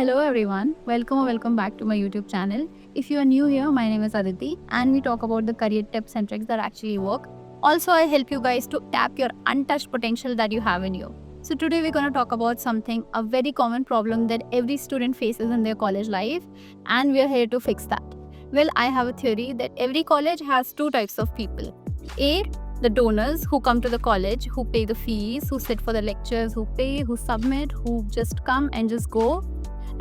Hello everyone, welcome or welcome back to my YouTube channel. If you are new here, my name is Aditi and we talk about the career tips and tricks that actually work. Also, I help you guys to tap your untouched potential that you have in you. So today we're going to talk about something, a very common problem that every student faces in their college life, and we are here to fix that. Well, I have a theory that every college has two types of people. A, the donors who come to the college, who pay the fees, who sit for the lectures, who pay, who submit, who just come and just go,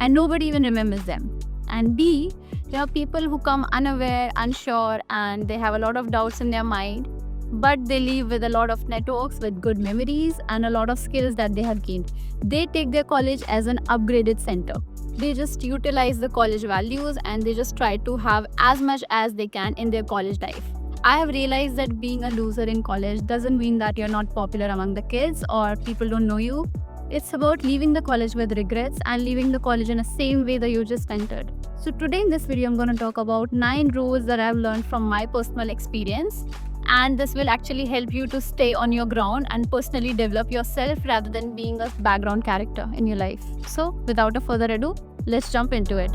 and nobody even remembers them. And B, there are people who come unaware, unsure, and they have a lot of doubts in their mind, but they leave with a lot of networks, with good memories, and a lot of skills that they have gained. They take their college as an upgraded center. They just utilize the college values and they just try to have as much as they can in their college life. I have realized that being a loser in college doesn't mean that you're not popular among the kids or people don't know you. It's about leaving the college with regrets and leaving the college in the same way that you just entered. So today in this video, I'm going to talk about 9 rules that I've learned from my personal experience. And this will actually help you to stay on your ground and personally develop yourself rather than being a background character in your life. So without a further ado, let's jump into it.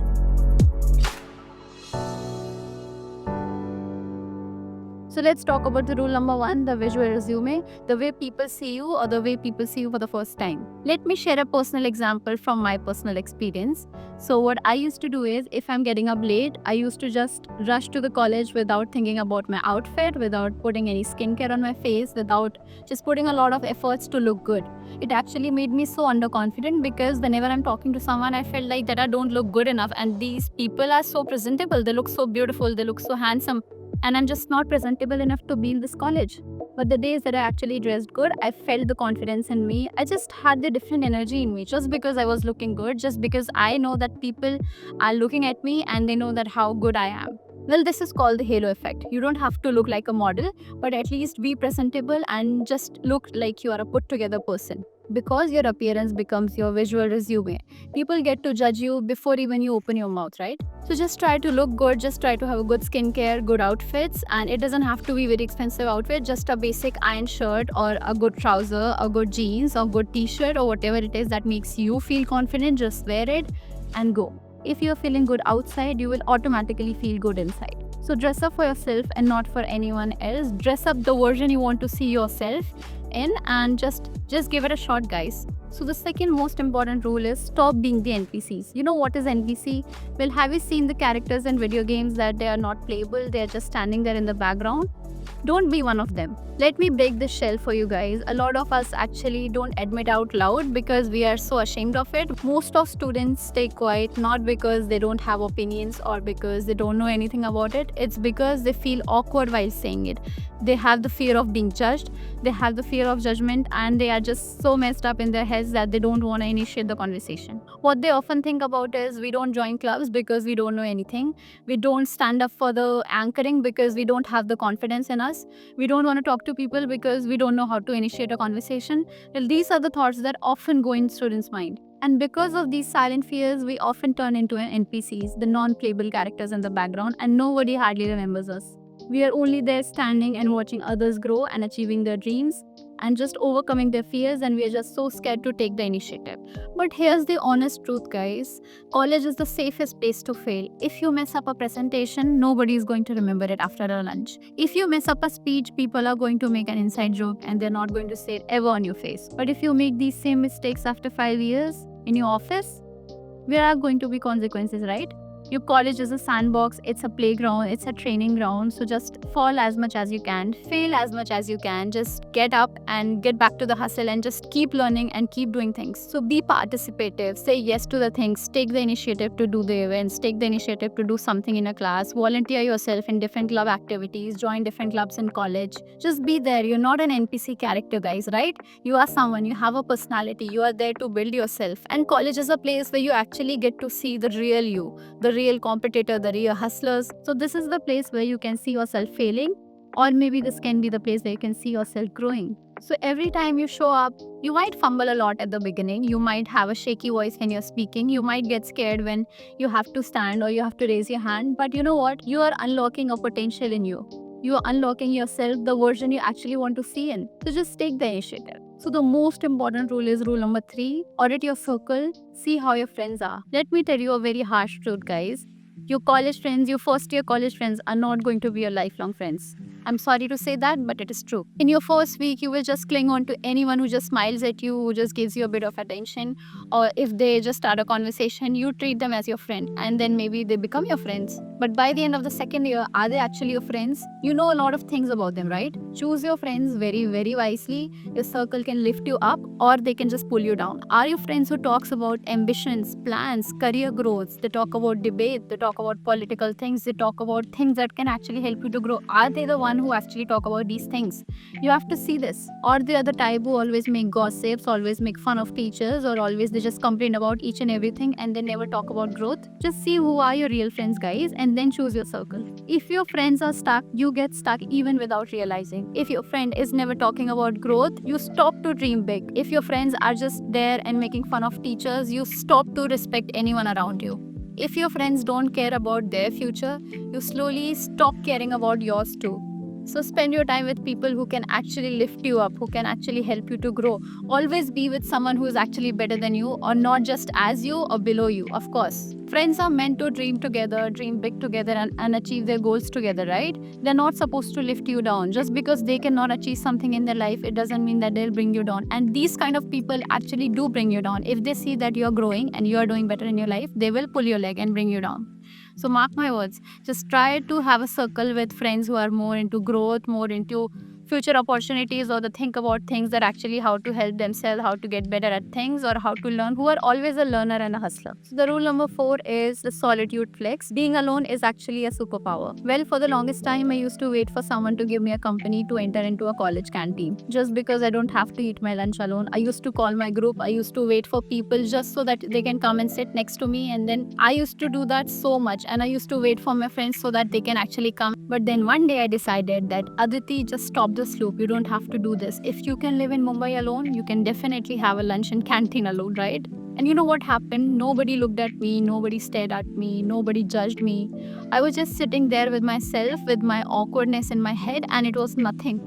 So let's talk about the rule number 1, the visual resume, the way people see you or the way people see you for the first time. Let me share a personal example from my personal experience. So what I used to do is, if I'm getting up late, I used to just rush to the college without thinking about my outfit, without putting any skincare on my face, without just putting a lot of efforts to look good. It actually made me so underconfident because whenever I'm talking to someone, I felt like that I don't look good enough, and these people are so presentable, they look so beautiful, they look so handsome, and I'm just not presentable enough to be in this college. But the days that I actually dressed good, I felt the confidence in me. I just had the different energy in me just because I was looking good, just because I know that people are looking at me and they know that how good I am. Well, this is called the halo effect. You don't have to look like a model, but at least be presentable and just look like you are a put together person. Because your appearance becomes your visual resume. People get to judge you before even you open your mouth, right? So just try to look good, just try to have a good skincare, good outfits, and it doesn't have to be very expensive outfit, just a basic iron shirt or a good trouser, a good jeans or good t-shirt or whatever it is that makes you feel confident, just wear it and go. If you're feeling good outside, you will automatically feel good inside. So dress up for yourself and not for anyone else. Dress up the version you want to see yourself in and just give it a shot, guys. So the second most important rule is stop being the NPCs. You know what is NPC? Well, have you seen the characters in video games that they are not playable, they are just standing there in the background? Don't be one of them. Let me break the shell for you guys. A lot of us actually don't admit out loud because we are so ashamed of it. Most of students stay quiet not because they don't have opinions or because they don't know anything about it. It's because they feel awkward while saying it. They have the fear of being judged, they have the fear of judgment, and they are just so messed up in their heads that they don't want to initiate the conversation. What they often think about is, we don't join clubs because we don't know anything. We don't stand up for the anchoring because we don't have the confidence in us. We don't want to talk to people because we don't know how to initiate a conversation. Well, these are the thoughts that often go in students' mind. And because of these silent fears, we often turn into NPCs, the non-playable characters in the background, and nobody hardly remembers us. We are only there standing and watching others grow and achieving their dreams and just overcoming their fears, and we are just so scared to take the initiative. But here's the honest truth, guys. College is the safest place to fail. If you mess up a presentation, nobody is going to remember it after a lunch. If you mess up a speech, people are going to make an inside joke and they're not going to say it ever on your face. But if you make these same mistakes after 5 years in your office, there are going to be consequences, right? Your college is a sandbox, it's a playground, it's a training ground. So just fall as much as you can, fail as much as you can, just get up and get back to the hustle and just keep learning and keep doing things. So be participative, say yes to the things, take the initiative to do the events, take the initiative to do something in a class, volunteer yourself in different club activities, join different clubs in college. Just be there. You're not an NPC character, guys, right? You are someone, you have a personality, you are there to build yourself. And college is a place where you actually get to see the real you, the real competitor, the real hustlers. So this is the place where you can see yourself failing, or maybe this can be the place where you can see yourself growing. So every time you show up, you might fumble a lot at the beginning, you might have a shaky voice when you're speaking, you might get scared when you have to stand or you have to raise your hand, but you know what? You are unlocking a potential in you. You are unlocking yourself, the version you actually want to see in. So just take the initiative. So the most important rule is rule number 3. Audit your circle. See how your friends are. Let me tell you a very harsh truth, guys. Your college friends, your first year college friends are not going to be your lifelong friends. I'm sorry to say that, but it is true. In your first week, you will just cling on to anyone who just smiles at you, who just gives you a bit of attention, or if they just start a conversation, you treat them as your friend, and then maybe they become your friends. But by the end of the second year, are they actually your friends? You know a lot of things about them, right? Choose your friends very, very wisely. Your circle can lift you up, or they can just pull you down. Are you friends who talks about ambitions, plans, career growth? They talk about debate, they talk about political things, they talk about things that can actually help you to grow. Are they the one who actually talk about these things? You have to see this. Or the other type who always make gossips, always make fun of teachers, or always they just complain about each and everything and they never talk about growth. Just see who are your real friends, guys, and then choose your circle. If your friends are stuck, you get stuck even without realizing. If your friend is never talking about growth, you stop to dream big. If your friends are just there and making fun of teachers, you stop to respect anyone around you. If your friends don't care about their future, you slowly stop caring about yours too. So spend your time with people who can actually lift you up, who can actually help you to grow. Always be with someone who is actually better than you, or not just as you or below you, of course. Friends are meant to dream together, dream big together, and achieve their goals together, right? They're not supposed to lift you down. Just because they cannot achieve something in their life, it doesn't mean that they'll bring you down. And these kind of people actually do bring you down. If they see that you're growing and you're doing better in your life, they will pull your leg and bring you down. So mark my words, just try to have a circle with friends who are more into growth, more into future opportunities, or the think about things that actually how to help themselves, how to get better at things, or how to learn, who are always a learner and a hustler. So the rule number 4 is the solitude flex. Being alone is actually a superpower. Well, for the longest time, I used to wait for someone to give me a company to enter into a college canteen. Just because I don't have to eat my lunch alone, I used to call my group, I used to wait for people just so that they can come and sit next to me. And then I used to do that so much, and I used to wait for my friends so that they can actually come. But then one day I decided that, Aditi, just stop this loop. You don't have to do this. If you can live in Mumbai alone, you can definitely have a lunch in canteen alone, right? And you know what happened? Nobody looked at me, nobody stared at me, nobody judged me. I was just sitting there with myself, with my awkwardness in my head, and it was nothing.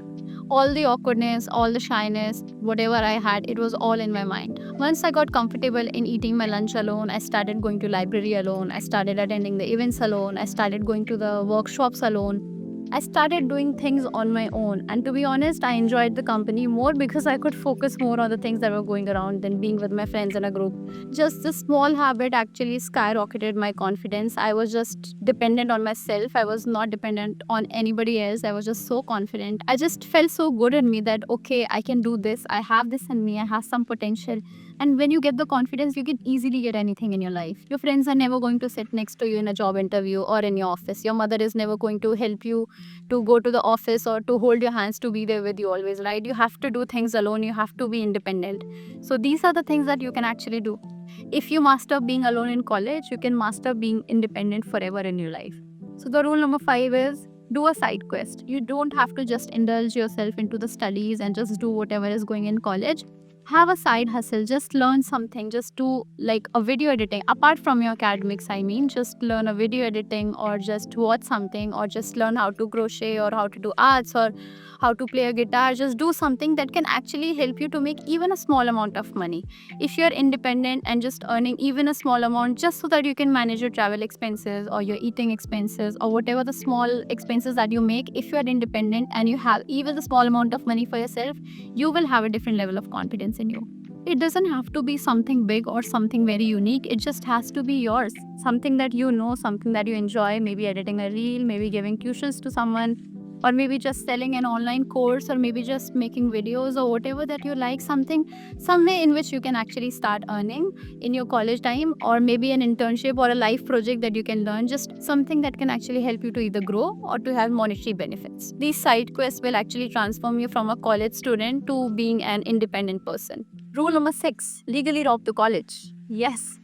All the awkwardness, all the shyness, whatever I had, it was all in my mind. Once I got comfortable in eating my lunch alone, I started going to library alone, I started attending the events alone, I started going to the workshops alone. I started doing things on my own, and to be honest, I enjoyed the company more because I could focus more on the things that were going around than being with my friends in a group. Just this small habit actually skyrocketed my confidence. I was just dependent on myself. I was not dependent on anybody else. I was just so confident. I just felt so good in me that, okay, I can do this. I have this in me. I have some potential. And when you get the confidence, you can easily get anything in your life. Your friends are never going to sit next to you in a job interview or in your office. Your mother is never going to help you to go to the office or to hold your hands to be there with you always, right? You have to do things alone. You have to be independent. So these are the things that you can actually do. If you master being alone in college, you can master being independent forever in your life. So the rule number 5 is do a side quest. You don't have to just indulge yourself into the studies and just do whatever is going in college. Have a side hustle, just learn something, just do like a video editing apart from your academics. I mean, just learn a video editing, or just watch something, or just learn how to crochet, or how to do arts, or how to play a guitar. Just do something that can actually help you to make even a small amount of money. If you're independent and just earning even a small amount just so that you can manage your travel expenses or your eating expenses or whatever the small expenses that you make, if you're independent and you have even a small amount of money for yourself, you will have a different level of confidence in you. It doesn't have to be something big or something very unique. It just has to be yours. Something that you know, something that you enjoy, maybe editing a reel, maybe giving tuitions to someone, or maybe just selling an online course, or maybe just making videos, or whatever that you like, something, some way in which you can actually start earning in your college time, or maybe an internship or a life project that you can learn, just something that can actually help you to either grow or to have monetary benefits. These side quests will actually transform you from a college student to being an independent person. Rule number 6, legally rob to college. Yes.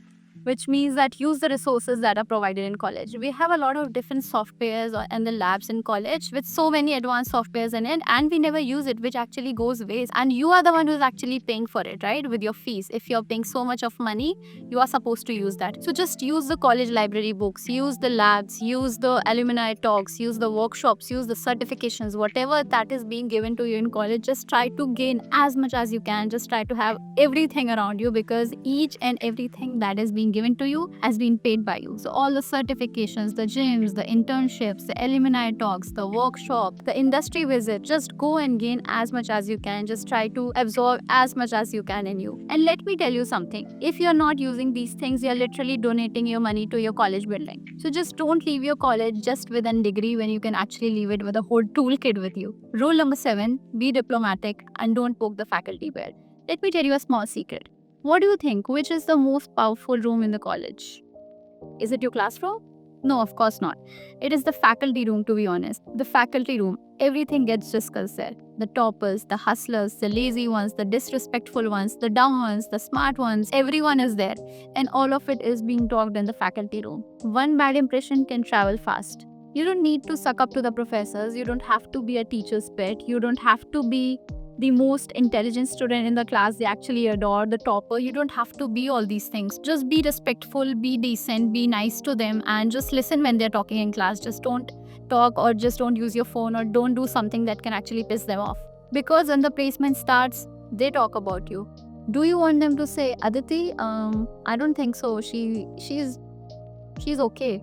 which means that use the resources that are provided in college. We have a lot of different softwares and the labs in college with so many advanced softwares in it, and we never use it, which actually goes waste. And you are the one who's actually paying for it, right? With your fees. If you're paying so much of money, you are supposed to use that. So just use the college library books, use the labs, use the alumni talks, use the workshops, use the certifications, whatever that is being given to you in college. Just try to gain as much as you can. Just try to have everything around you, because each and everything that is being given to you has been paid by you. So all the certifications, the gyms, the internships, the alumni talks, the workshop, the industry visit, just go and gain as much as you can. Just try to absorb as much as you can in you. And let me tell you something, if you're not using these things, you're literally donating your money to your college building. So just don't leave your college just with a degree when you can actually leave it with a whole toolkit with you. Rule number 7, be diplomatic and don't poke the faculty bear. Let me tell you a small secret. What do you think? Which is the most powerful room in the college? Is it your classroom? No, of course not. It is the faculty room, to be honest. The faculty room. Everything gets discussed there. The toppers, the hustlers, the lazy ones, the disrespectful ones, the dumb ones, the smart ones, everyone is there. And all of it is being talked in the faculty room. One bad impression can travel fast. You don't need to suck up to the professors. You don't have to be a teacher's pet. You don't have to be the most intelligent student in the class they actually adore, the topper. You don't have to be all these things. Just be respectful, be decent, be nice to them, and just listen when they're talking in class. Just don't talk, or just don't use your phone, or don't do something that can actually piss them off. Because when the placement starts, they talk about you. Do you want them to say, Aditi, I don't think so, she's okay?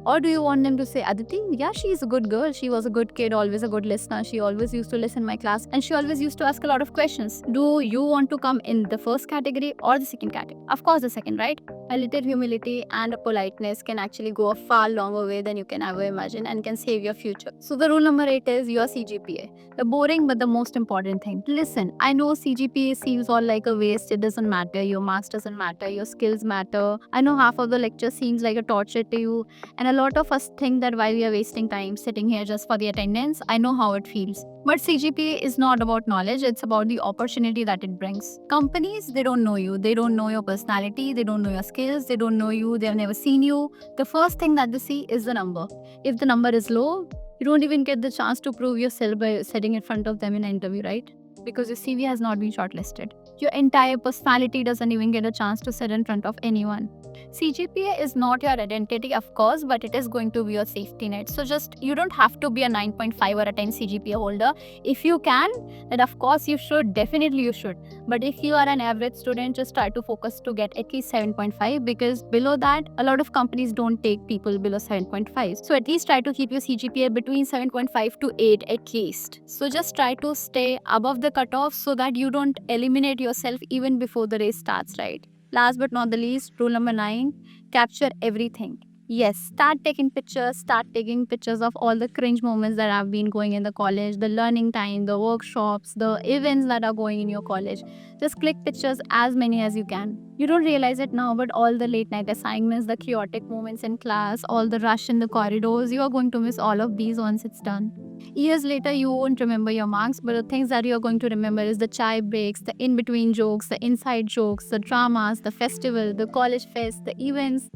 Or do you want them to say, Aditi, yeah, she's a good girl. She was a good kid, always a good listener. She always used to listen my class, and she always used to ask a lot of questions. Do you want to come in the first category or the second category? Of course, the second, right? A little humility and a politeness can actually go a far longer way than you can ever imagine, and can save your future. So the rule number 8 is your CGPA. The boring but the most important thing. Listen, I know CGPA seems all like a waste. It doesn't matter. Your marks doesn't matter. Your skills matter. I know half of the lecture seems like a torture to you, and a lot of us think that why we are wasting time sitting here just for the attendance. I know how it feels. But CGPA is not about knowledge, it's about the opportunity that it brings. Companies, they don't know you. They don't know your personality. They don't know your skills. They don't know you. They've never seen you. The first thing that they see is the number. If the number is low, you don't even get the chance to prove yourself by sitting in front of them in an interview, right? Because your CV has not been shortlisted. Your entire personality doesn't even get a chance to sit in front of anyone. CGPA is not your identity, of course, but it is going to be your safety net. So just, you don't have to be a 9.5 or a 10 CGPA holder. If you can, then of course you should, definitely you should. But if you are an average student, just try to focus to get at least 7.5, because below that, a lot of companies don't take people below 7.5. So at least try to keep your CGPA between 7.5 to 8 at least. So just try to stay above the cutoff so that you don't eliminate yourself even before the race starts, right? Last but not the least, rule number 9, capture everything. Yes, start taking pictures of all the cringe moments that have been going in the college, the learning time, the workshops, the events that are going in your college. Just click pictures as many as you can. You don't realize it now, but all the late night assignments, the chaotic moments in class, all the rush in the corridors, you are going to miss all of these once it's done. Years later, you won't remember your marks, but the things that you're going to remember is the chai breaks, the in-between jokes, the inside jokes, the dramas, the festival, the college fest, the events,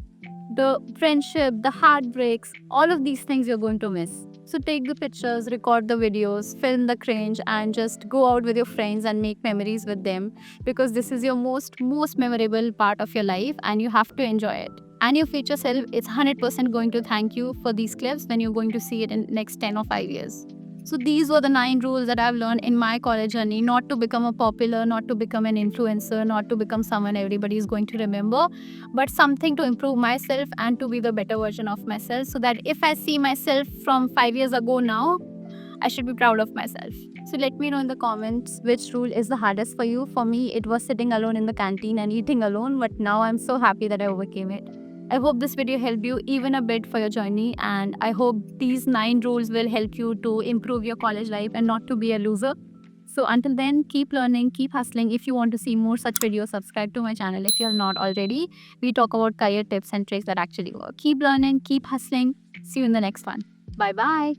the friendship, the heartbreaks, all of these things you're going to miss. So take the pictures, record the videos, film the cringe, and just go out with your friends and make memories with them, because this is your most memorable part of your life and you have to enjoy it. And your future self is 100% going to thank you for these clips when you're going to see it in next 10 or 5 years. So these were the 9 rules that I've learned in my college journey, not to become a popular, not to become an influencer, not to become someone everybody is going to remember, but something to improve myself and to be the better version of myself, so that if I see myself from 5 years ago now, I should be proud of myself. So let me know in the comments which rule is the hardest for you. For me, it was sitting alone in the canteen and eating alone, but now I'm so happy that I overcame it. I hope this video helped you even a bit for your journey, and I hope these 9 rules will help you to improve your college life and not to be a loser. So until then, keep learning, keep hustling. If you want to see more such videos, subscribe to my channel if you're not already. We talk about career tips and tricks that actually work. Keep learning, keep hustling. See you in the next one. Bye bye.